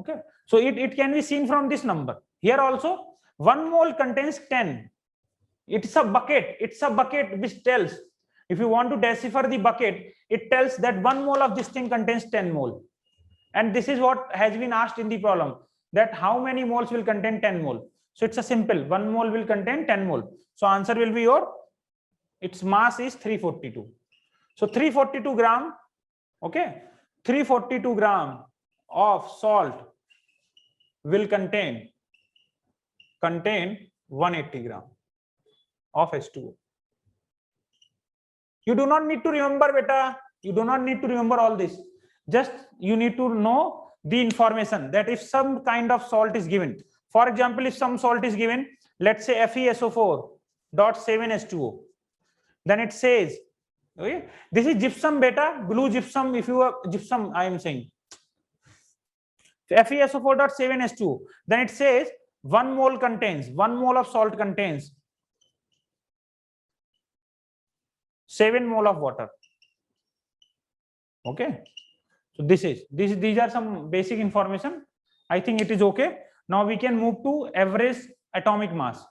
Okay. So it can be seen from this number. Here also 1 mole contains 10. It's a bucket. It's a bucket which tells, if you want to decipher the bucket, it tells that 1 mole of this thing contains 10 mole. And this is what has been asked in the problem, that how many moles will contain 10 mole. So it's a simple, 1 mole will contain 10 mole. So answer will be your, its mass is 342. So 342 gram, okay, 342 gram of salt will contain 180 gram of H2O. You do not need to remember, beta. You do not need to remember all this. Just you need to know the information that if some kind of salt is given, for example, if some salt is given, let's say FeSO4.7H2O, then it says, okay, this is gypsum, beta, blue gypsum. If you are gypsum, I am saying FeSO4.7H2O, then it says 1 mole of salt contains 7 mole of water. Okay, so these are some basic information. I think it is okay. Now we can move to average atomic mass.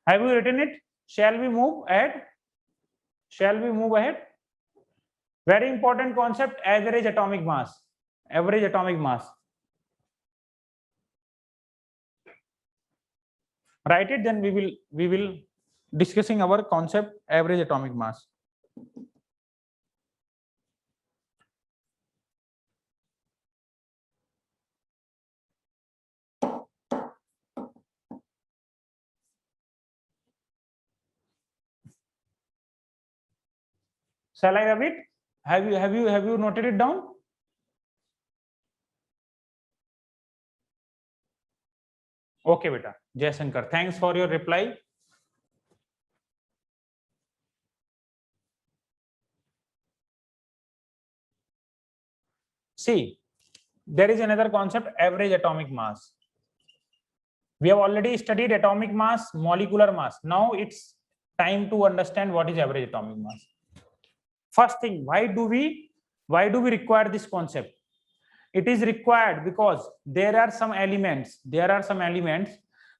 Have you written it? Shall we move ahead? Very important concept, average atomic mass. Average atomic mass. Write it, then we will discussing our concept average atomic mass. Shall I rub it? Have you noted it down? Okay, beta. Jai Shankar, thanks for your reply. See, there is another concept, average atomic mass. We have already studied atomic mass, molecular mass. Now it's time to understand what is average atomic mass. First thing, why do we require this concept? It is required because there are some elements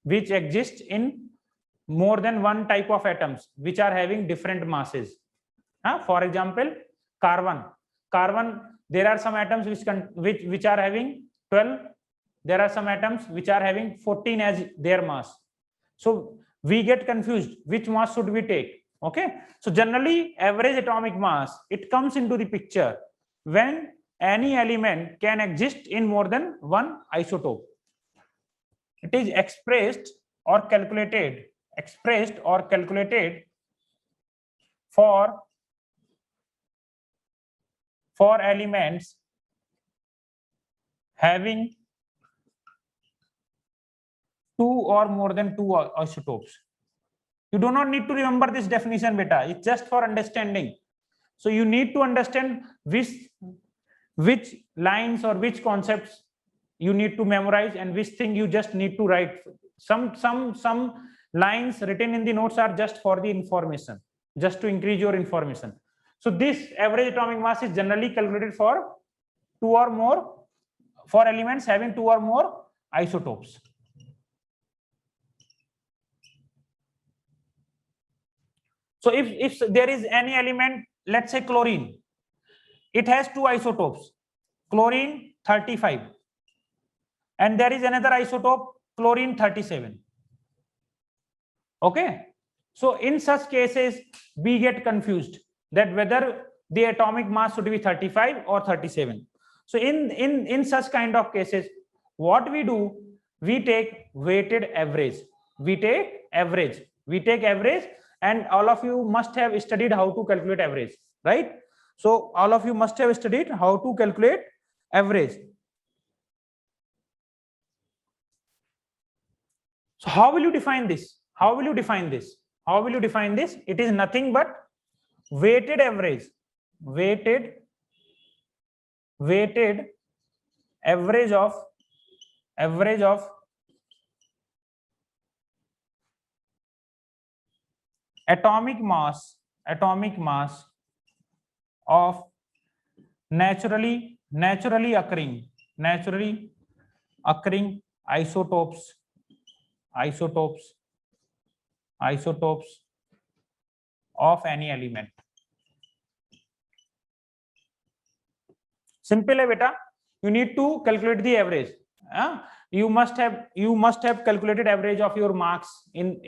which exist in more than one type of atoms which are having different masses. For example, carbon, there are some atoms which are having 12. There are some atoms which are having 14 as their mass. So we get confused, which mass should we take? Okay, so generally average atomic mass, it comes into the picture when any element can exist in more than one isotope. It is expressed or calculated for elements having 2 or more than 2 isotopes. You do not need to remember this definition, beta. It's just for understanding. So you need to understand which lines or which concepts you need to memorize and which thing you just need to write. Some lines written in the notes are just for the information, just to increase your information. So this average atomic mass is generally calculated for 2 or more, for elements having 2 or more isotopes. So if there is any element, let's say chlorine, it has 2 isotopes, chlorine 35, and there is another isotope, chlorine 37. Okay, so in such cases we get confused that whether the atomic mass should be 35 or 37. So in such kind of cases, what we do, we take weighted average. We take average, and all of you must have studied how to calculate average, right? So all of you must have studied how to calculate average. So how will you define this? How will you define this? How will you define this? It is nothing but weighted average. Weighted average of atomic mass of naturally occurring isotopes of any element. Simple है बेटा. You need to calculate the average. You must have calculated average of your marks in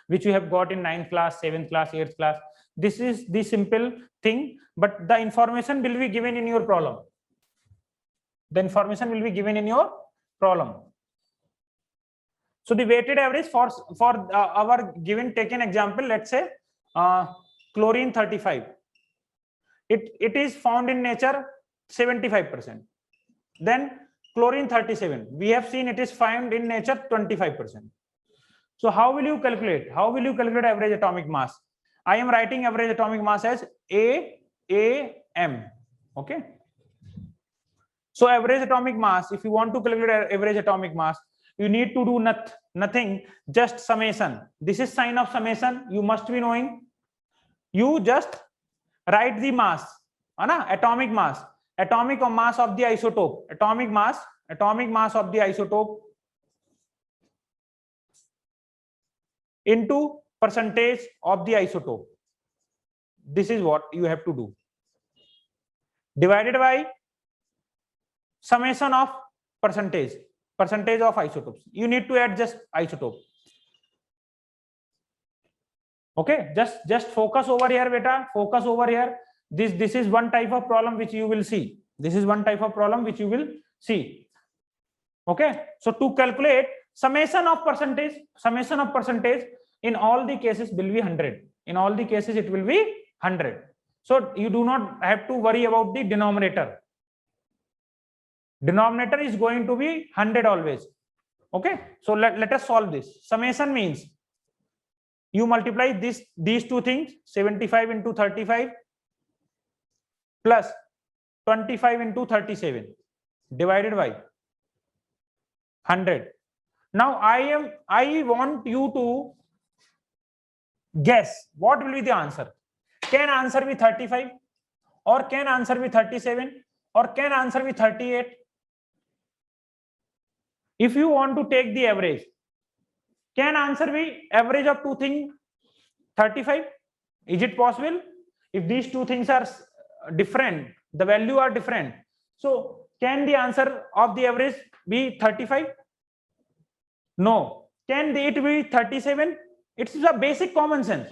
which you have got in 9th class, 7th class, 8th class. This is the simple thing, but the information will be given in your problem. The information will be given in your problem. So the weighted average for our given taken example, let's say chlorine 35. It is found in nature 75%. Then chlorine 37. We have seen it is found in nature 25%. So how will you calculate? How will you calculate average atomic mass? I am writing average atomic mass as AAM. Okay. So average atomic mass, if you want to calculate average atomic mass, you need to do nothing, just summation. This is sign of summation. You must be knowing. You just write the mass, atomic mass. Atomic mass of the isotope, atomic mass of the isotope into percentage of the isotope. This is what you have to do. Divided by summation of percentage of isotopes. You need to add just isotope. Okay, just focus over here, beta. Focus over here. This is one type of problem which you will see. This is one type of problem which you will see. Okay, so to calculate summation of percentage in all the cases will be 100. In all the cases it will be 100. So you do not have to worry about the denominator. Denominator is going to be 100 always. Okay, so let us solve this. Summation means you multiply these two things, 75 into 35 plus 25 into 37 divided by 100. Now I want you to guess what will be the answer. Can answer be 35 or can answer be 37 or can answer be 38? If you want to take the average, can answer be average of two things 35? Is it possible? If these two things are different, the value are different, so can the answer of the average be 35? No. Can it be 37? It's a basic common sense.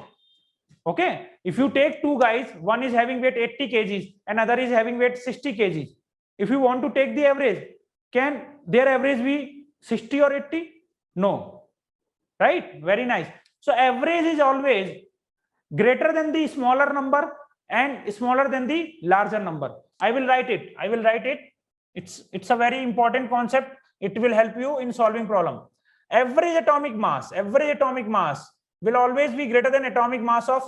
Okay, if you take two guys, one is having weight 80 kgs, another is having weight 60 kgs. If you want to take the average, can their average be 60 or 80? No. Right? Very nice. So average is always greater than the smaller number and smaller than the larger number. I will write it. It's a very important concept. It will help you in solving problem. Average atomic mass will always be greater than atomic mass of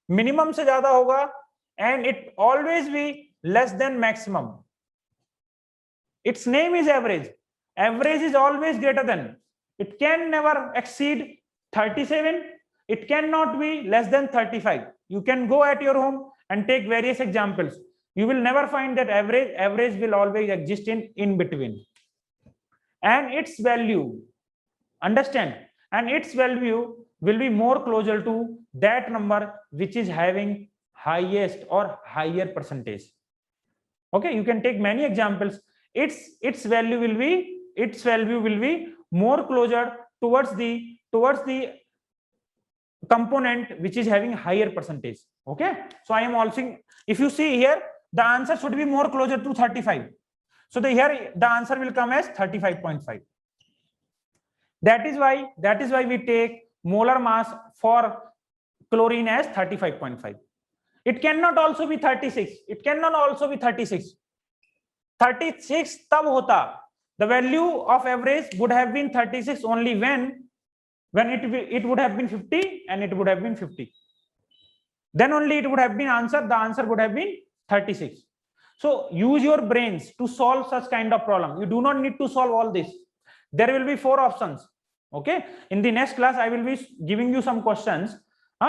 minimum se zyada hoga, and it always be less than maximum. Its name is average. Average is always greater than. It can never exceed 37. It cannot be less than 35. You can go at your home and take various examples. You will never find that average will always exist in between. And its value, understand, and its value will be more closer to that number which is having highest or higher percentage. Okay, you can take many examples. Its value will be more closer towards the component which is having higher percentage. Okay, so I am also, if you see here, the answer should be more closer to 35. So here the answer will come as 35.5. That is why we take molar mass for chlorine as 35.5. It cannot also be 36. It cannot also be 36. 36 tab hota. The value of average would have been 36 only when when it would have been 50 and it would have been 50. Then only it would have been answered. The answer would have been 36. So use your brains to solve such kind of problem. You do not need to solve all this. There will be 4 options. Okay. In the next class, I will be giving you some questions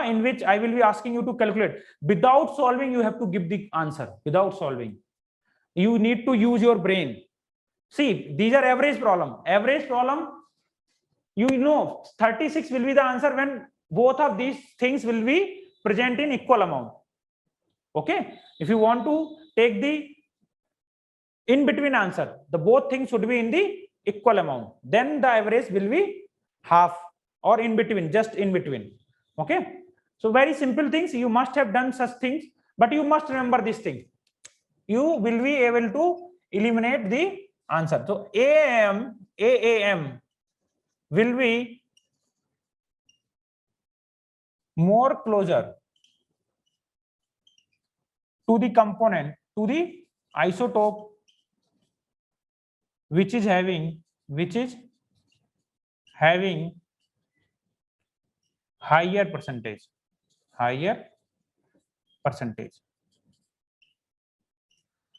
in which I will be asking you to calculate. Without solving, you have to give the answer. Without solving, you need to use your brain. See, these are average problem. Average problem, you know, 36 will be the answer when both of these things will be present in equal amount. Okay. If you want to take the in between answer, the both things should be in the equal amount. Then the average will be half or in between, just in between. Okay. So very simple things. You must have done such things, but you must remember this thing. You will be able to eliminate the answer. So AAM will be more closer to the component, to the isotope which is having higher percentage.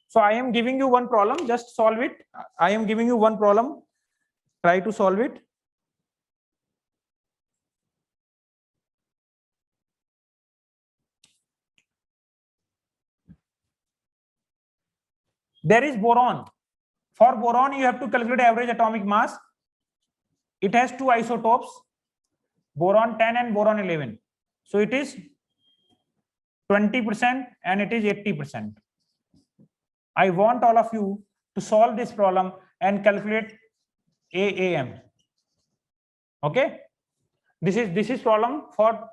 So I am giving you one problem, just solve it. I am giving you one problem, try to solve it. There is boron. For boron, you have to calculate average atomic mass. It has 2 isotopes, boron 10 and boron 11. So it is 20% and it is 80%. I want all of you to solve this problem and calculate AAM. Okay. This is problem for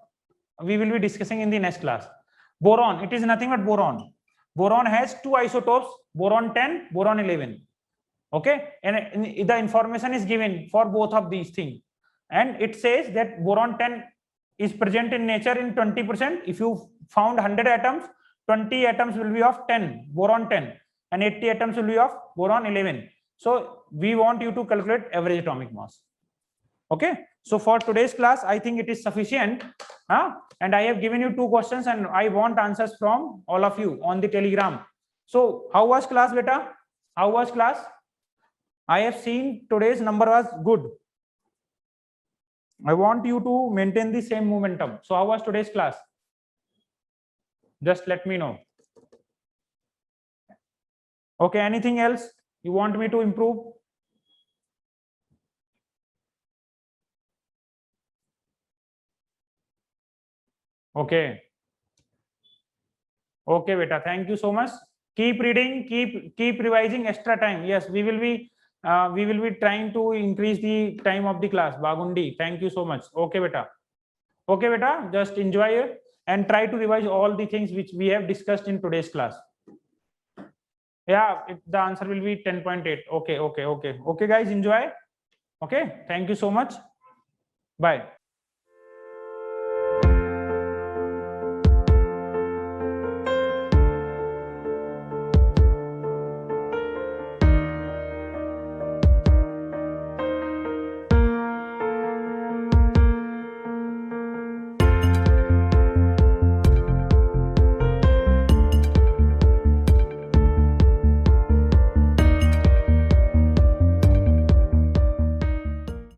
we will be discussing in the next class. Boron, it is nothing but boron. Boron has 2 isotopes, boron 10, boron 11. Okay, and the information is given for both of these things, and it says that boron 10 is present in nature in 20%. If you found 100 atoms, 20 atoms will be of 10 boron 10 and 80 atoms will be of boron 11. So we want you to calculate average atomic mass. Okay, so for today's class I think it is sufficient, and I have given you 2 questions and I want answers from all of you on the Telegram. So how was class, beta? How was class? I have seen today's number was good. I want you to maintain the same momentum. So how was today's class? Just let me know. Okay, anything else you want me to improve? Okay. Okay, beta. Thank you so much. Keep reading, keep revising extra time. Yes, we will be trying to increase the time of the class. Bagundi, thank you so much. Okay, beta. Okay, beta. Just enjoy it and try to revise all the things which we have discussed in today's class. Yeah, the answer will be 10.8. Okay, guys, enjoy. Okay, thank you so much. Bye.